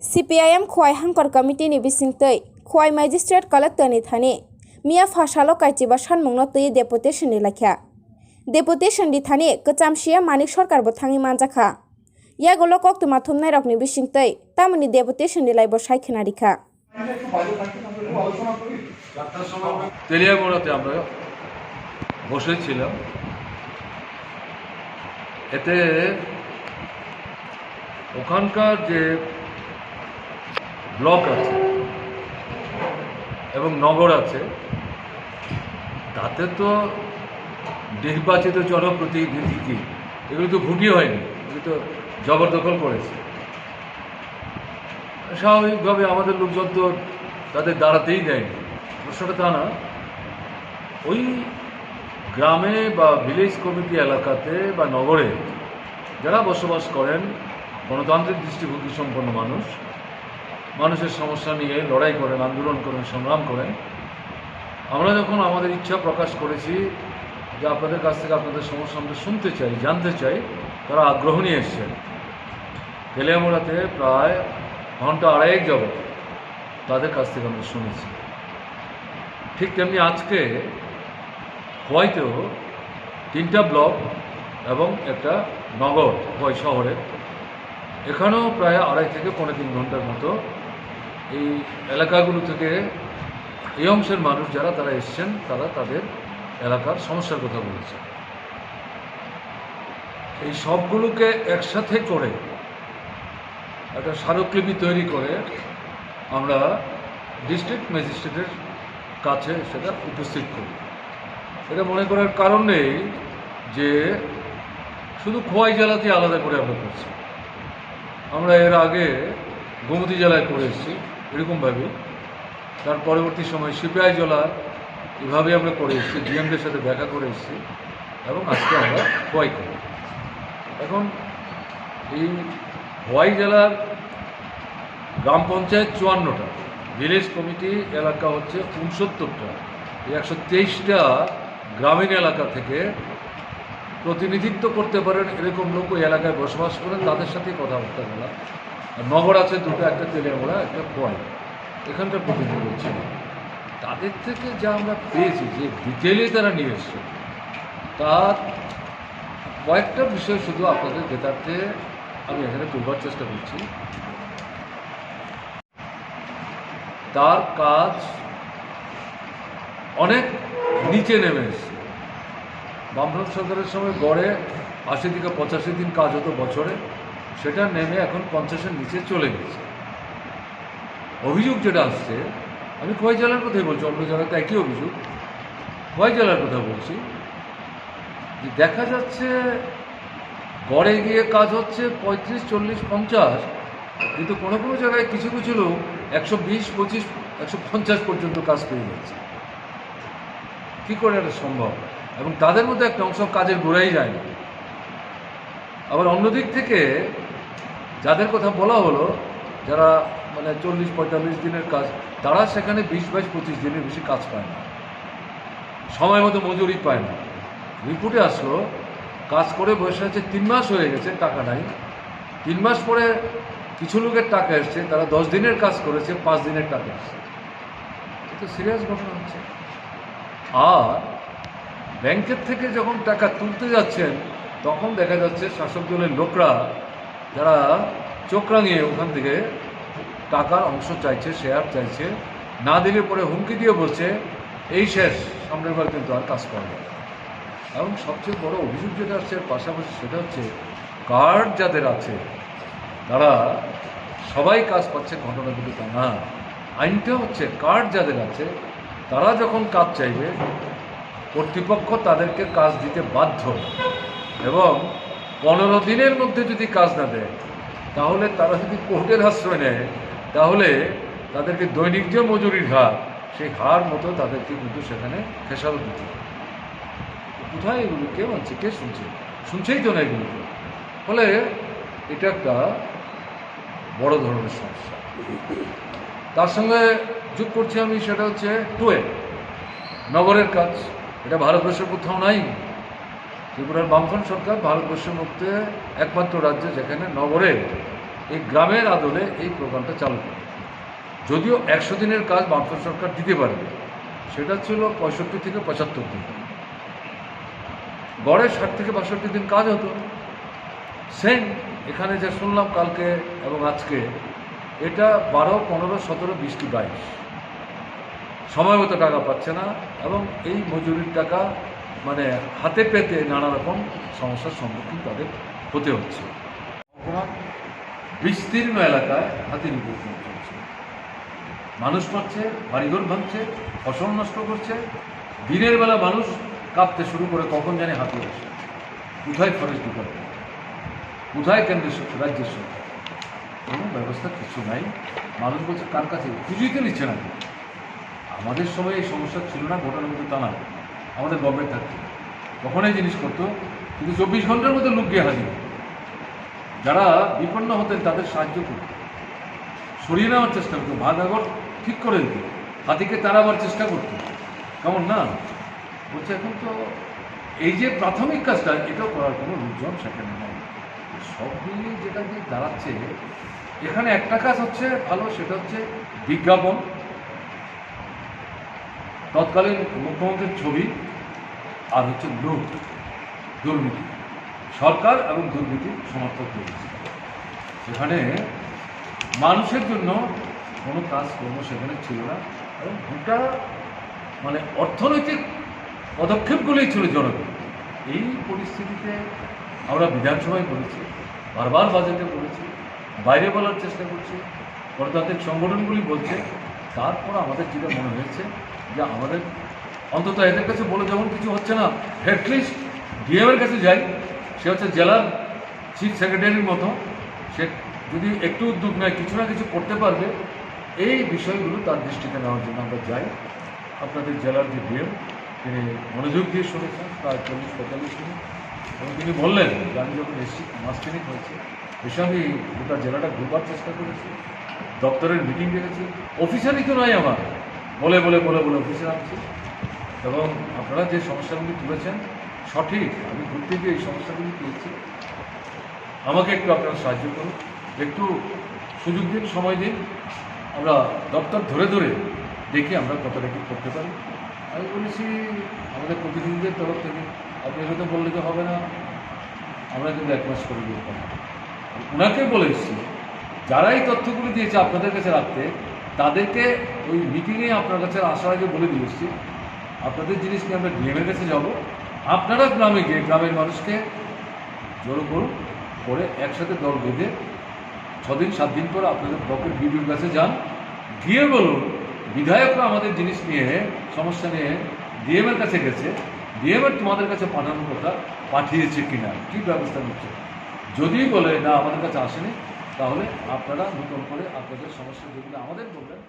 Cpim Khowai Hankar Committee ni bisingtei Khowai Magistrate Collector ni Thani Mia Phasalo Kaichiba Sanmwngno Tuwui Deputation Rilaikha Deputation di Thani Kecamsia Manik Sorkar bo thangi manjakha Yagolo koktuma thumnai rokni bisingtei tamoni Deputation Rilaibo saikkhena rikha তেলিয়ামোড়াতে আমরা বসেছিলাম। এতে ওখানকার যে block আছে এবং নগর আছে তাতে তো নির্বাচিত জনপ্রতিনিধি কি এগুলো তো ভোটই হয়নি, এগুলো তো জবরদখল করেছে। স্বাভাবিকভাবে আমাদের লোকজন তো তাদের দাঁড়াতেই দেয়নি। প্রশ্নটা তা না, ওই গ্রামে বা ভিলেজ কমিটি এলাকাতে বা নগরে যারা বসবাস করেন গণতান্ত্রিক দৃষ্টিভঙ্গি সম্পন্ন মানুষের সমস্যা নিয়ে লড়াই করেন, আন্দোলন করেন, সংগ্রাম করেন। আমরা যখন আমাদের ইচ্ছা প্রকাশ করেছি যে আপনাদের কাছ থেকে আপনাদের সমস্যা আমরা শুনতে চাই, জানতে চাই, তারা আগ্রহ নিয়ে এসছেন। তেলিয়ামোড়াতে প্রায় ঘন্টা আড়াইক যাবত তাদের কাছ থেকে আমরা শুনেছি। ঠিক তেমনি আজকে খোয়াইতেও 3টা ব্লক এবং একটা নগর খোয়াই শহরে, এখানেও প্রায় 2.5 থেকে 3.5 ঘন্টার মতো এই এলাকাগুলো থেকে এই অংশের মানুষ যারা তারা এসছেন, তারা তাদের এলাকার সমস্যার কথা বলেছে। এই সবগুলোকে একসাথে করে একটা স্মারকলিপি তৈরি করে আমরা ডিস্ট্রিক্ট ম্যাজিস্ট্রেটের কাছে সেটা উপস্থিত করি। এটা মনে করার কারণ নেই যে শুধু খোয়াই জেলাতেই আলাদা করে আমরা করছি। আমরা এর আগে গোমতী জেলায় করে এসেছি এরকমভাবে, তার পরবর্তী সময় সিপিআই জেলার এভাবে আমরা করে এসেছি, ডিএমদের সাথে দেখা করে এসেছি এবং আজকে আমরা খোয়াই করি। এখন এই খোয়াই জেলার গ্রাম পঞ্চায়েত 54টা, ভিলেজ কমিটি এলাকা হচ্ছে 69টা, 123টা গ্রামীণ এলাকা থেকে প্রতিনিধিত্ব করতে পারেন এরকম লোক ওই এলাকায় বসবাস করেন, তাদের সাথেই কথাবার্তা বলা। আর নগর আছে 2টা, একটা তেলিয়ামোড়া, একটা খোয়াই, এখানকার প্রতিনিধি ছিল। তাদের থেকে যা আমরা পেয়েছি, যে ডিটেলে তারা নিয়ে এসছে, তার কয়েকটা বিষয় শুধু আপনাদের জেতাতে আমি এখানে তুলবার চেষ্টা করছি। তার কাজ অনেক নিচে নেমে এসছে। বামফ্রন্ট সরকারের সময় গড়ে 80 থেকে 85 দিন কাজ হতো বছরে, সেটা নেমে এখন 50-এর নিচে চলে গেছে। অভিযোগ যেটা আসছে, আমি খোয়াই জেলার কথাই বলছি, অন্য জায়গাতে একই অভিযোগ, খোয়াই জেলার কথা বলছি, যে দেখা যাচ্ছে গড়ে গিয়ে কাজ হচ্ছে 35, 40, 50, কিন্তু কোনো কোনো জায়গায় কিছু কিছু লোক 120, 25, 150 পর্যন্ত কাজ পেয়ে যাচ্ছে। কী করে এটা সম্ভব? এবং তাদের মধ্যে একটা অংশ কাজের গোড়াই যায় না। আবার অন্যদিক থেকে যাদের কথা বলা হলো, যারা মানে 40-45 দিনের কাজ, তারা সেখানে 20, 22, 25 দিনের বেশি কাজ পায় না, সময় মতো মজুরি পায় না। রিপোর্টে আসলো কাজ করে বসে আছে 3 মাস হয়ে গেছে, টাকা নাই। 3 মাস পরে কিছু লোকের টাকা এসছে, তারা 10 দিনের কাজ করেছে, 5 দিনের টাকা এসছে। এটা সিরিয়াস ঘটনা হচ্ছে। আর ব্যাংকের থেকে যখন টাকা তুলতে যাচ্ছেন, তখন দেখা যাচ্ছে শাসক দলের লোকরা যারা চোখ রাঙিয়ে ওখান থেকে টাকার অংশ চাইছে, শেয়ার চাইছে, না দিলে পরে হুমকি দিয়ে বলছে এই শেষ, সামনের বার কিন্তু আর কাজ করা যাবে। এবং সবচেয়ে বড় অভিযোগ যেটা আসছে পাশাপাশি, সেটা হচ্ছে কার্ড যাদের আছে তারা সবাই কাজ পাচ্ছে, ঘটনাগুলো তা না। আইনটা হচ্ছে কার্ড যাদের আছে তারা যখন কাজ চাইবে, কর্তৃপক্ষ তাদেরকে কাজ দিতে বাধ্য, এবং 15 দিনের মধ্যে যদি কাজ না দেয়, তাহলে তারা যদি কোর্টের আশ্রয় নেয়, তাহলে তাদেরকে দৈনিক যে মজুরির হার, সেই হার মতো তাদেরকে কিন্তু সেখানে খেসারত দিতে হবে। কোথায় এগুলো কে মানছে, কে শুনছে? শুনছেই তো না এগুলোকে। ফলে এটা একটা বড় ধরনের সমস্যা। তার সঙ্গে যোগ করছি আমি, সেটা হচ্ছে টুয়ে নগরের কাজ। এটা ভারতবর্ষের কোথাও নাই। ত্রিপুরার বামফ্রন্ট সরকার ভারতবর্ষের মধ্যে একমাত্র রাজ্য যেখানে নগরে এই গ্রামের আদলে এই প্রোগ্রামটা চালু করে। যদিও 100 দিনের কাজ বামফ্রন্ট সরকার দিতে পারবে, সেটা ছিল 65 থেকে 75 দিন, গড়ে 60 থেকে 62 দিন কাজ হতো। সেম এখানে যা শুনলাম কালকে এবং আজকে, এটা 12, 15, 17, 20, 22 সময় মতো টাকা পাচ্ছে না, এবং এই মজুরির টাকা মানে হাতে পেতে নানা রকম সমস্যার সম্মুখীন তাদের হতে হচ্ছে। বিস্তীর্ণ এলাকায় হাতির উপদ্রব চলছে, মানুষ মারছে, বাড়িঘর ভাঙছে, ফসল নষ্ট করছে। দিনের বেলা মানুষ কাঁপতে শুরু করে কখন জানি হাতি আসে, কোথায় ফরেস্ট ডিপার্টমেন্ট, কোথায় কেন্দ্রের রাজ্যের সরকার, কোনো ব্যবস্থা কিছু নাই। মানুষ বলছে কার কাছে, খুঁজেই তো নিচ্ছে না। আমাদের সময় এই সমস্যা ছিল না, ঘটনার মধ্যে তা না, আমাদের গভর্নমেন্ট থাকতো তখন এই জিনিস করতো, কিন্তু 24 ঘন্টার মধ্যে লোক গিয়ে হাজির, যারা বিপন্ন হতেন তাদের সাহায্য করত, সরিয়ে নেওয়ার চেষ্টা করতো, ভাগাঘর ঠিক করে দিত, হাতিকে তাড়াবার চেষ্টা করতো। কেমন না বলছে, এখন তো এই যে প্রাথমিক কাজটা, এটাও করার কোনো লোকজন সেখানে নেই। সব মিলিয়ে যেটা দিয়ে দাঁড়াচ্ছে, এখানে একটা কাজ হচ্ছে ভালো, সেটা হচ্ছে বিজ্ঞাপন, তৎকালীন মুখ্যমন্ত্রীর ছবি, আর হচ্ছে লুট, দুর্নীতি। সরকার এবং দুর্নীতি সমর্থক হয়েছে। সেখানে মানুষের জন্য কোনো কাজকর্ম সেখানে ছিল না, এবং গোটা মানে অর্থনৈতিক পদক্ষেপগুলোই ছিল জনগণ। এই পরিস্থিতিতে আমরা বিধানসভায় বলেছি, বারবার বাজেটে বলেছি, বাইরে বলার চেষ্টা করছি, গণতান্ত্রিক সংগঠনগুলি বলছে, তারপর আমাদের যেটা মনে হয়েছে যে আমাদের অন্তত এদের কাছে বলে যখন কিছু হচ্ছে না, অ্যাটলিস্ট ডিএমের কাছে যাই, সে হচ্ছে জেলার চিফ সেক্রেটারির মতো, সে যদি একটু উদ্যোগ নেয়, কিছু না কিছু করতে পারবে। এই বিষয়গুলো তার দৃষ্টিতে নেওয়ার জন্য আমরা যাই। আপনাদের জেলার যে ডিএম, তিনি মনোযোগ দিয়ে শুনেছেন প্রায় 40-45 মিনিট, এবং তিনি বললেন যে আমি যখন এসেছি মাসখানেক হয়েছে, এসে আমি গোটা জেলাটা ঘুরবার চেষ্টা করেছি, দপ্তরের মিটিং ডেকেছি, অফিসারই তো নয় আমার, বলে বলে বলে বলে অফিসে আনছি। এবং আপনারা যে সমস্যাগুলি তুলেছেন সঠিক, আমি ঘুরতে গিয়ে এই সমস্যাগুলি পেয়েছি। আমাকে একটু আপনারা সাহায্য করুন, একটু সুযোগ দিন, সময় দিন, আমরা দপ্তর ধরে ধরে দেখি আমরা কতটা কি করতে পারি। আমি বলেছি আমাদের প্রতিনিধিদের তরফ থেকে, আপনি এটা তো বললে তো হবে না, আমরা কিন্তু 1 মাস করে দিয়ে পাবো। ওনাকে বলে এসেছি, যারা এই তথ্যগুলি দিয়েছে আপনাদের কাছে রাখতে, তাদেরকে ওই মিটিংয়ে আপনার কাছে আসার আগে বলে দিয়ে এসেছি, আপনাদের জিনিস নিয়ে আমরা ডিএমের কাছে যাব, আপনারা গ্রামে গিয়ে গ্রামের মানুষকে জড়ো করুন, করে একসাথে দল বেঁধে 6 দিন 7 দিন পর আপনাদের ব্লকের বিডিওর কাছে যান, গিয়ে বলুন বিধায়করা আমাদের জিনিস নিয়ে, সমস্যা নিয়ে ডিএমের কাছে গেছে, ডিএমের তোমাদের কাছে পাঠানোর কথা, পাঠিয়েছে কিনা, কী ব্যবস্থা নিচ্ছে। যদি বলে না আমাদের কাছে আসেনি, তাহলে আপনারা নতুন করে আপনাদের সমস্যা যেগুলো আমাদের বলবেন